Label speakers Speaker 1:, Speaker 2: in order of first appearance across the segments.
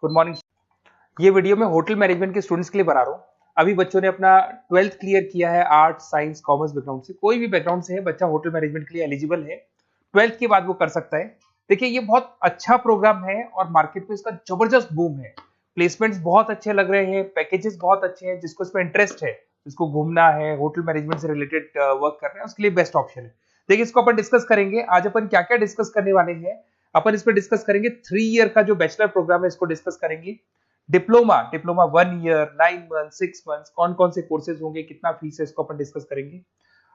Speaker 1: Good morning. ये video मैं hotel management के स्टूडेंट्स के लिए बना रहा हूँ। अभी बच्चों ने अपना 12th क्लियर किया है, आर्ट साइंस कॉमर्स बैकग्राउंड से, कोई भी बैकग्राउंड से है बच्चा होटल मैनेजमेंट के लिए एलिजिबल है। 12th के बाद वो कर सकता है। देखिए ये बहुत अच्छा प्रोग्राम है और मार्केट में इसका जबरदस्त बूम है। प्लेसमेंट्स बहुत अच्छे लग रहे हैं, पैकेजेस बहुत अच्छे हैं। जिसको इसमें इंटरेस्ट है, जिसको घूमना है, होटल मैनेजमेंट से रिलेटेड वर्क करना है, उसके लिए बेस्ट ऑप्शन है। देखिए इसको अपन डिस्कस करेंगे। आज अपन क्या क्या डिस्कस करने वाले हैं। अपन इसमें डिस्कस करेंगे 3 ईयर का जो बैचलर प्रोग्राम है, इसको डिस्कस करेंगे। Diploma diploma 1 year, 9 month, 6 month, कौन कौन से कोर्सेज होंगे, कितना फीस है, इसको अपन डिस्कस करेंगे।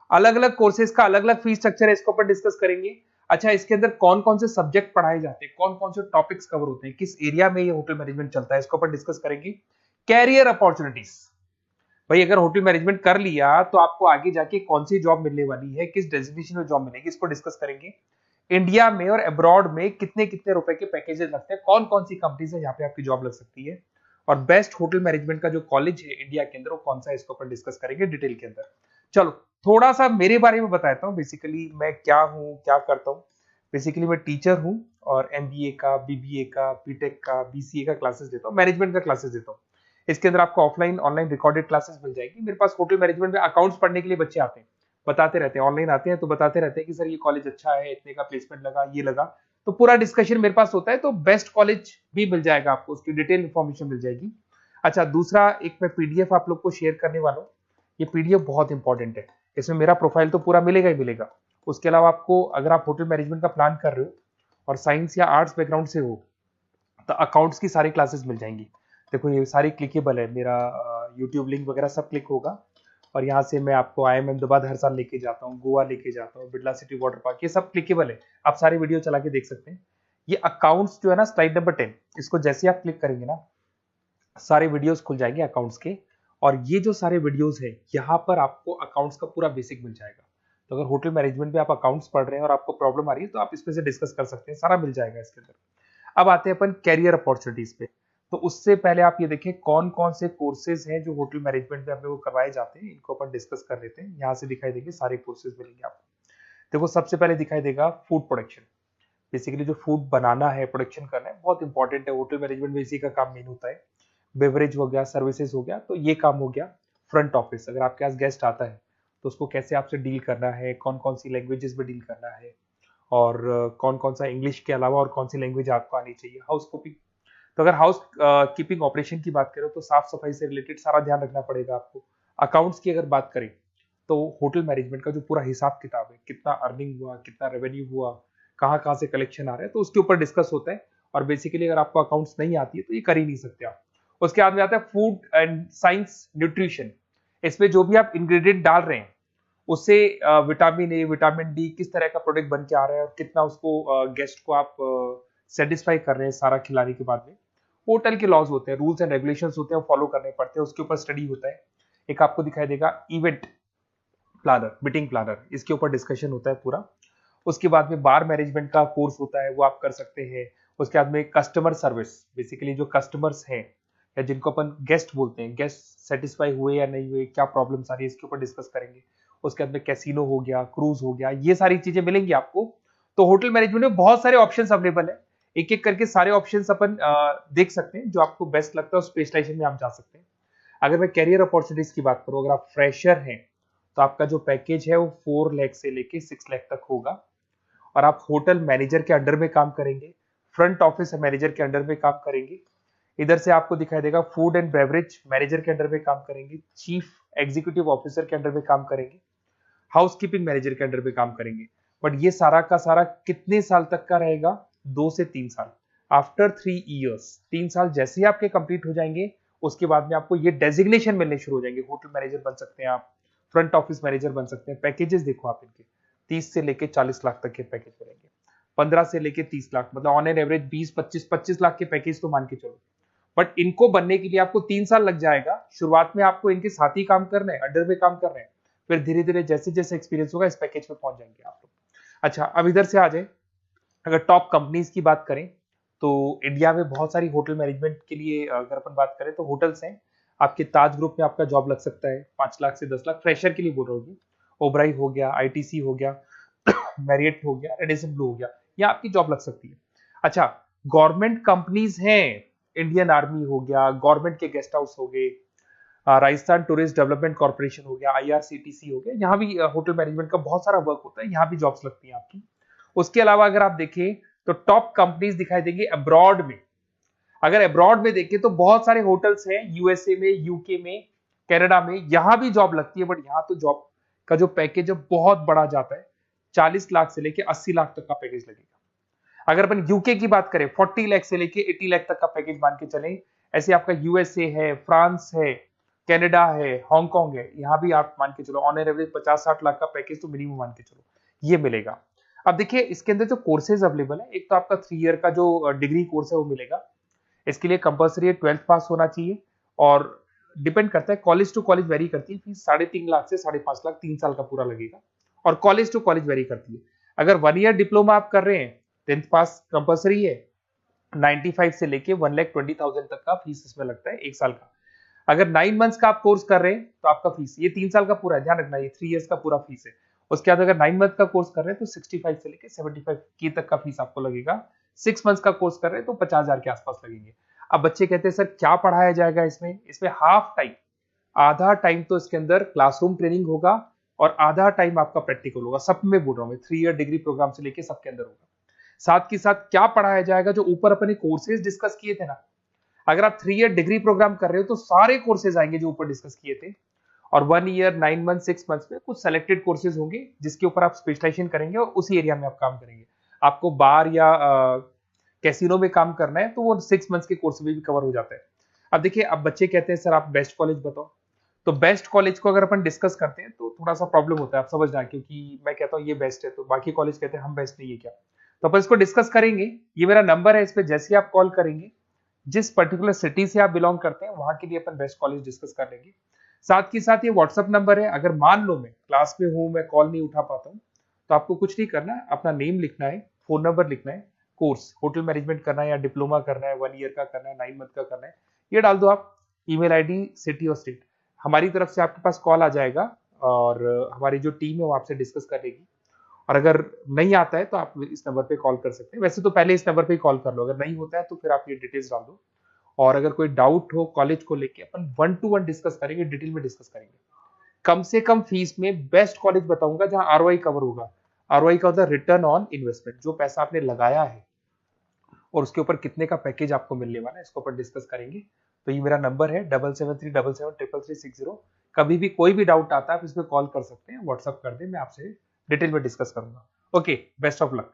Speaker 1: अलग अलग कोर्सेज का अलग अलग फीस स्ट्रक्चर है, इसको अपन डिस्कस करेंगे। अच्छा, इसके अंदर कौन कौन से सब्जेक्ट पढ़ाए जाते हैं, कौन कौन से टॉपिक्स कवर होते हैं, किस एरिया में ये होटल मैनेजमेंट चलता है, इसको अपन डिस्कस करेंगे। कैरियर अपॉर्चुनिटीज, भाई अगर होटल मैनेजमेंट कर लिया तो आपको आगे जाके कौन सी जॉब मिलने वाली है, किस डेजिग्नेशन में जॉब मिलेगी, इसको डिस्कस करेंगे। इंडिया में और अब्रॉड में कितने कितने रुपए के पैकेजेस लगते हैं, कौन कौन सी कंपनीज है यहाँ पे आपकी जॉब लग सकती है, और बेस्ट होटल मैनेजमेंट का जो कॉलेज है इंडिया के अंदर वो कौन सा है, इसको अपन डिस्कस करेंगे डिटेल के अंदर। चलो थोड़ा सा मेरे बारे में बताता हूँ। बेसिकली मैं क्या हूँ, क्या करता हूँ। बेसिकली मैं टीचर हूँ और एमबीए का, बीबीए का, बीटेक का, बीसीए का क्लासेस देता हूँ, मैनेजमेंट का क्लासेस देता हूँ। इसके अंदर आपको ऑफलाइन ऑनलाइन रिकॉर्डेड क्लासेस मिल जाएगी। मेरे पास होटल मैनेजमेंट में अकाउंट्स पढ़ने के लिए बच्चे आते हैं, बताते रहते हैं, ऑनलाइन आते हैं तो बताते रहते हैं कि सर ये कॉलेज अच्छा है, इतने का प्लेसमेंट लगा, ये लगा। तो पूरा डिस्कशन मेरे पास होता है। तो बेस्ट कॉलेज भी मिल जाएगा आपको, उसकी डिटेल इंफॉर्मेशन मिल जाएगी। अच्छा, दूसरा एक मैं पीडीएफ आप लोग को शेयर करने वाला हूँ। ये पीडीएफ बहुत इंपॉर्टेंट है, इसमें मेरा प्रोफाइल तो पूरा मिलेगा ही मिलेगा। उसके अलावा आपको अगर आप होटल मैनेजमेंट का प्लान कर रहे हो और साइंस या आर्ट्स बैकग्राउंड से हो तो अकाउंट्स की सारी क्लासेस मिल जाएंगी। देखो ये सारी क्लिकेबल है, मेरा यूट्यूब लिंक वगैरह सब क्लिक होगा। और यहाँ से मैं आपको IIM अहमदाबाद हर साल लेके जाता हूँ, गोवा लेके जाता हूँ, बिरला सिटी वाटर पार्क, ये सब क्लिकेबल है। आप सारे वीडियो चला के देख सकते हैं। ये अकाउंट्स जो है ना, स्लाइड नंबर 10, इसको जैसे आप क्लिक करेंगे ना, सारे वीडियोस खुल जाएंगे अकाउंट्स के। और ये जो सारे वीडियोस है, यहाँ पर आपको अकाउंट्स का पूरा बेसिक मिल जाएगा। तो अगर होटल मैनेजमेंट में आप अकाउंट्स पढ़ रहे हैं और आपको प्रॉब्लम आ रही है तो आप इसमें से डिस्कस कर सकते हैं, सारा मिल जाएगा इसके अंदर। अब आते हैं अपन कैरियर अपॉर्चुनिटीज पे। तो उससे पहले आप ये देखें कौन कौन से कोर्सेज हैं जो होटल मैनेजमेंट में अपने को करवाए जाते हैं, इनको अपन डिस्कस कर लेते हैं। यहाँ से दिखाई देंगे सारे कोर्सेज मिलेंगे आपको। देखो सबसे पहले दिखाई देगा फूड प्रोडक्शन। बेसिकली जो फूड बनाना है, प्रोडक्शन करना है, बहुत इंपॉर्टेंट है। होटल मैनेजमेंट में इसी का काम मेन होता है। बेवरेज हो गया, सर्विसेज हो गया, तो ये काम हो गया। फ्रंट ऑफिस, अगर आपके पास गेस्ट आता है तो उसको कैसे आपसे डील करना है, कौन कौन सी लैंग्वेजेस में डील करना है, और कौन कौन सा इंग्लिश के अलावा और कौन सी लैंग्वेज आपको आनी चाहिए। हाउस कीपिंग, तो अगर हाउस कीपिंग ऑपरेशन की बात करें तो साफ सफाई से रिलेटेड सारा ध्यान रखना पड़ेगा आपको। अकाउंट्स की अगर बात करें तो होटल मैनेजमेंट का जो पूरा हिसाब किताब है, कितना अर्निंग हुआ, कितना रेवेन्यू हुआ, कहाँ कहाँ से कलेक्शन आ रहा है, तो उसके ऊपर डिस्कस होता है। और बेसिकली अगर आपको अकाउंट्स नहीं आती है तो ये कर ही नहीं सकते आप। उसके बाद में आता है फूड एंड साइंस न्यूट्रिशन। इसमें जो भी आप इंग्रेडिएंट डाल रहे हैं उससे विटामिन ए, विटामिन डी, किस तरह का प्रोडक्ट बन के आ रहा है और कितना उसको गेस्ट को आप सेटिस्फाई कर रहे हैं सारा खिलाने के बाद में। होटल के लॉज होते हैं, रूल्स एंड रेगुलेशंस होते हैं, फॉलो करने पड़ते हैं, उसके ऊपर स्टडी होता है। एक आपको दिखाई देगा इवेंट प्लानर, मीटिंग प्लानर, इसके ऊपर डिस्कशन होता है पूरा। उसके बाद में बार मैनेजमेंट का कोर्स होता है, वो आप कर सकते हैं। उसके बाद में कस्टमर सर्विस, बेसिकली जो कस्टमर्स हैं या जिनको अपन गेस्ट बोलते हैं, गेस्ट सेटिस्फाई हुए या नहीं हुए, क्या प्रॉब्लम्स आ रही है, इसके ऊपर डिस्कस करेंगे। उसके बाद में कैसीनो हो गया, क्रूज हो गया, ये सारी चीजें मिलेंगी आपको। तो होटल मैनेजमेंट में बहुत सारे ऑप्शंस अवेलेबल है। एक एक करके सारे ऑप्शंस अपन देख सकते हैं, जो आपको बेस्ट लगता है उस स्पेशलाइजेशन में आप जा सकते हैं। अगर मैं कैरियर अपॉर्चुनिटीज की बात करूं, अगर आप फ्रेशर हैं तो आपका जो पैकेज है वो 4 लाख से लेके 6 लाख तक होगा। और आप होटल मैनेजर के अंडर में काम करेंगे, फ्रंट ऑफिस मैनेजर के अंडर में काम करेंगे। इधर से आपको दिखाई देगा फूड एंड बेवरेज मैनेजर के अंडर में काम करेंगे, चीफ एग्जीक्यूटिव ऑफिसर के अंडर में काम करेंगे, हाउस कीपिंग मैनेजर के अंडर में काम करेंगे। बट ये सारा का सारा कितने साल तक का रहेगा? 2 से 3 साल। आफ्टर 3 इयर्स, 3 साल जैसे ही आपके कंप्लीट हो जाएंगे उसके बाद में आपको ये डेजिग्नेशन मिलने शुरू हो जाएंगे। होटल मैनेजर बन सकते हैं आप, फ्रंट ऑफिस मैनेजर बन सकते हैं। पैकेजेस देखो आप इनके, 30 से लेके 40 लाख तक के पैकेज मिलेंगे, 15 से लेके 30 लाख, मतलब ऑन एन एवरेज 20, 25, 25 लाख के पैकेज तो मान के चलो। बट इनको बनने के लिए आपको 3 साल लग जाएगा। शुरुआत में आपको इनके साथ ही काम करना है, अंडर में काम कर रहे हैं, फिर धीरे धीरे जैसे जैसे एक्सपीरियंस होगा इस पैकेज पे पहुंच जाएंगे आप लोग। अच्छा, अब इधर से आ जाए, अगर टॉप कंपनीज की बात करें तो इंडिया में बहुत सारी होटल मैनेजमेंट के लिए अगर अपन बात करें तो होटल्स हैं। आपके ताज ग्रुप में आपका जॉब लग सकता है 5 लाख से 10 लाख, फ्रेशर के लिए बोल रहा हूँ। ओबराई हो गया, आईटीसी हो गया, मैरियट हो गया, रेडिसन ब्लू हो गया, ये आपकी जॉब लग सकती है। अच्छा, गवर्नमेंट कंपनीज हैं इंडियन आर्मी हो गया, गवर्नमेंट के गेस्ट हाउस हो गए, राजस्थान टूरिस्ट डेवलपमेंट कॉर्पोरेशन हो गया, आईआरसीटीसी हो गया, यहाँ भी होटल मैनेजमेंट का बहुत सारा वर्क होता है, यहाँ भी जॉब्स लगती हैं आपकी। उसके अलावा अगर आप देखें तो टॉप कंपनीज दिखाई देंगे अब्रॉड में। अगर अब्रॉड में देखें तो बहुत सारे होटल्स हैं यूएसए में, यूके में, कनाडा में, यहां भी जॉब लगती है, बट यहाँ तो जॉब का जो पैकेज है बहुत बड़ा जाता है, 40 लाख से लेके 80 लाख तक का पैकेज लगेगा। अगर अपन यूके की बात करें 40 लाख से लेके 80 लाख तक का पैकेज मान के चलें। ऐसे आपका यूएसए है, फ्रांस है, कनाडा है, हांगकांग है, यहाँ भी आप मान के चलो ऑन एवरेज 50-60 लाख का पैकेज तो मिनिमम मान के चलो ये मिलेगा। अब देखिए इसके अंदर जो कोर्सेज अवेलेबल है, एक तो आपका 3 ईयर का जो डिग्री कोर्स है वो मिलेगा। इसके लिए कंपलसरी 12th पास होना चाहिए, और डिपेंड करता है कॉलेज टू कॉलेज वेरी करती है फीस, 3.5 लाख से 5.5 लाख 3 साल का पूरा लगेगा, और कॉलेज टू कॉलेज वेरी करती है। अगर 1 ईयर डिप्लोमा आप कर रहे हैं, 10th पास कंपलसरी है, 95 से लेके 1,20,000 तक का फीस इसमें लगता है 1 साल का। अगर 9 मंथ्स का आप कोर्स कर रहे हैं तो आपका फीस, ये 3 साल का पूरा है, ध्यान रखना, ये 3 इयर्स का पूरा फीस है। उसके बाद अगर 9 मंथ का कोर्स कर रहे हैं तो 65 से लेके 75 के तक का फीस आपको लगेगा। 6 मंथ्स का कोर्स कर रहे हैं तो 50,000 के आसपास लगेंगे। अब बच्चे कहते हैं सर क्या पढ़ाया जाएगा इसमें हाफ टाइम, आधा टाइम तो इसके अंदर क्लासरूम ट्रेनिंग होगा और आधा टाइम आपका प्रैक्टिकल होगा। सब में बोल रहा हूँ मैं, 3 ईयर डिग्री प्रोग्राम से लेके सबके अंदर होगा। साथ के साथ क्या पढ़ाया जाएगा, जो ऊपर अपने कोर्सेज डिस्कस किए थे ना, अगर आप 3 ईयर डिग्री प्रोग्राम कर रहे हो तो सारे कोर्सेज आएंगे जो ऊपर डिस्कस किए थे, और 1 ईयर 9 मंथ 6 मंथ्स में कुछ सेलेक्टेड कोर्सेज होंगे जिसके ऊपर आप स्पेशलाइजेशन करेंगे और उसी एरिया में आप काम करेंगे। आपको बार या कैसीनो में काम करना है तो वो 6 मंथ्स के कोर्स में भी कवर हो जाता है। अब देखिए, अब बच्चे कहते हैं सर आप बेस्ट कॉलेज बताओ, तो बेस्ट कॉलेज को अगर अपन डिस्कस करते हैं तो थोड़ा सा प्रॉब्लम होता है, आप समझना, क्योंकि मैं कहता हूँ ये बेस्ट है तो बाकी कॉलेज कहते हैं हम बेस्ट नहीं है क्या। तो अपन इसको डिस्कस करेंगे। ये मेरा नंबर है, इस पे जैसे ही आप कॉल करेंगे, जिस पर्टिकुलर सिटी से आप बिलोंग करते हैं वहां के लिए अपन बेस्ट कॉलेज डिस्कस कर लेंगे। साथ के साथ ये व्हाट्सअप नंबर है, अगर मान लो मैं क्लास में हूं, मैं कॉल नहीं उठा पाता हूँ, तो आपको कुछ नहीं करना है, अपना नेम लिखना है, फोन नंबर लिखना है, कोर्स होटल मैनेजमेंट करना है या डिप्लोमा करना है, 1 ईयर का करना है, 9 मंथ का करना है, ये डाल दो आप, ईमेल आईडी, सिटी और स्टेट। हमारी तरफ से आपके पास कॉल आ जाएगा और हमारी जो टीम है वो आपसे डिस्कस करेगी। और अगर नहीं आता है तो आप इस नंबर पे कॉल कर सकते हैं, वैसे तो पहले इस नंबर पे कॉल कर लो, अगर नहीं होता है तो फिर आप ये डिटेल्स डाल दो। और अगर कोई डाउट हो कॉलेज को लेके, अपन 1 to 1 डिस्कस करेंगे, डिटेल में डिस्कस करेंगे। कम से कम फीस में बेस्ट कॉलेज बताऊंगा जहां आरओआई कवर होगा। आरओआई का होता है रिटर्न ऑन इन्वेस्टमेंट, जो पैसा आपने लगाया है और उसके ऊपर कितने का पैकेज आपको मिलने वाला है, इसको अपन डिस्कस करेंगे। तो ये मेरा नंबर है 7737733360। कभी भी कोई भी डाउट आता है आप इस पर कॉल कर सकते हैं, व्हाट्सअप कर दे, मैं आपसे डिटेल में डिस्कस करूंगा। Okay, best of luck.